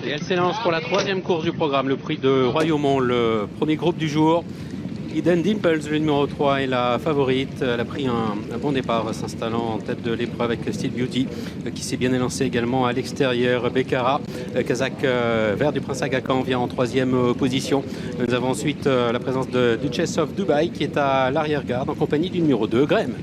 Et elle s'élance pour la troisième course du programme, le prix de Royaumont, le premier groupe du jour. Hidden Dimples, le numéro 3, est la favorite. Elle a pris un bon départ, s'installant en tête de l'épreuve avec Steel Beauty, qui s'est bien élancé également à l'extérieur. Becara, Kazakh vert du Prince Aga Khan, vient en troisième position. Nous avons ensuite la présence de Duchess of Dubai, qui est à l'arrière-garde en compagnie du numéro 2, Graham.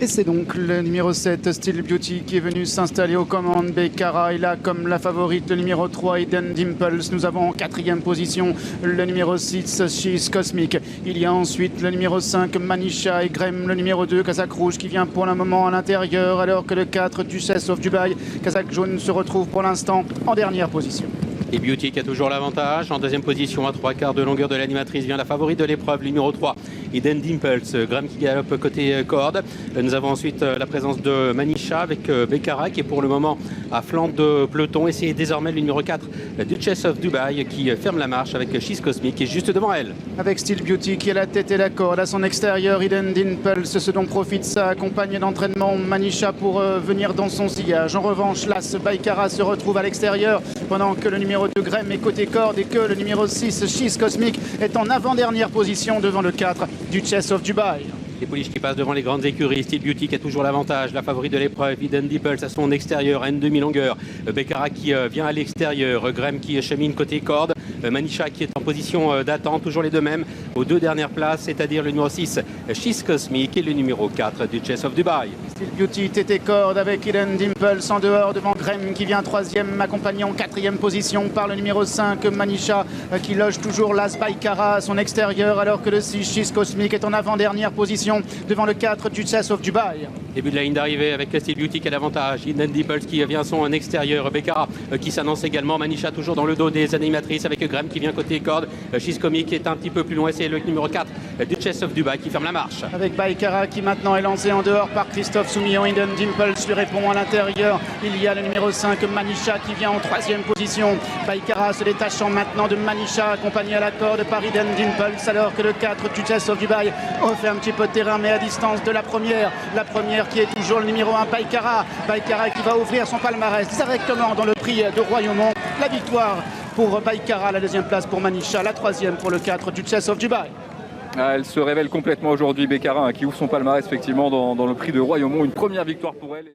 Et c'est donc le numéro 7, Steel Beauty, qui est venu s'installer aux commandes. Becara est là comme la favorite, le numéro 3, Hidden Dimples. Nous avons en quatrième position le numéro 6, She's Cosmic. Il y a ensuite le numéro 5, Manisha, et Graham, le numéro 2, Kazakh Rouge, qui vient pour le moment à l'intérieur, alors que le 4, Duchess of Dubai, Kazakh Jaune, se retrouve pour l'instant en dernière position. Et Beauty qui a toujours l'avantage. En deuxième position, à 3/4 de longueur de l'animatrice, vient la favorite de l'épreuve, numéro 3, Hidden Dimples. Graham qui galope côté corde. Nous avons ensuite la présence de Manisha avec Becara qui est pour le moment à flanc de peloton. Et c'est désormais le numéro 4, Duchess of Dubai, qui ferme la marche avec She's Cosmic qui est juste devant elle. Avec Steel Beauty qui a la tête et la corde à son extérieur, Hidden Dimples, ce dont profite sa compagne d'entraînement Manisha pour venir dans son sillage. En revanche, l'As Becara se retrouve à l'extérieur pendant que le numéro 2 Graham est côté corde et que le numéro 6, She's Cosmic, est en avant-dernière position devant le 4, Duchess of Dubai. Les pouliches qui passent devant les grandes écuries. Steel Beauty qui a toujours l'avantage, la favorite de l'épreuve. Hidden Dimples à son extérieur à une demi-longueur. Becara qui vient à l'extérieur. Graham qui chemine côté corde. Manisha qui est en position d'attente, toujours les deux mêmes aux deux dernières places, c'est-à-dire le numéro 6, She's Cosmic, et le numéro 4, Duchess of Dubai. Steel Beauty tété corde avec Hidden Dimples en dehors devant Graham qui vient troisième, accompagné en quatrième position par le numéro 5, Manisha, qui loge toujours l'As Becara à son extérieur, alors que le 6, She's Cosmic, est en avant-dernière position devant le 4, Duchess of Dubai. Début de la ligne d'arrivée avec Steel Beauty qui a l'avantage. Hidden Dimples qui vient à son extérieur. Becara qui s'annonce également. Manisha toujours dans le dos des animatrices avec Graham qui vient côté corde. She's Cosmic qui est un petit peu plus loin. C'est le numéro 4, Duchess of Dubai, qui ferme la marche. Avec Becara qui maintenant est lancé en dehors par Christophe Soumillon. Hidden Dimples lui répond à l'intérieur. Il y a le numéro 5, Manisha, qui vient en troisième position. Becara se détachant maintenant de Manisha, accompagné à la corde par Hidden Dimples, alors que le 4, Duchess of Dubai, refait un petit peu de terrain mais à distance de la première. La première qui est toujours le numéro 1, Becara. Becara qui va ouvrir son palmarès directement dans le prix de Royaumont. La victoire pour Becara, la deuxième place pour Manisha, la troisième pour le 4, Duchess of Dubai. Elle se révèle complètement aujourd'hui, Becara, qui ouvre son palmarès effectivement dans le prix de Royaumont. Une première victoire pour elle.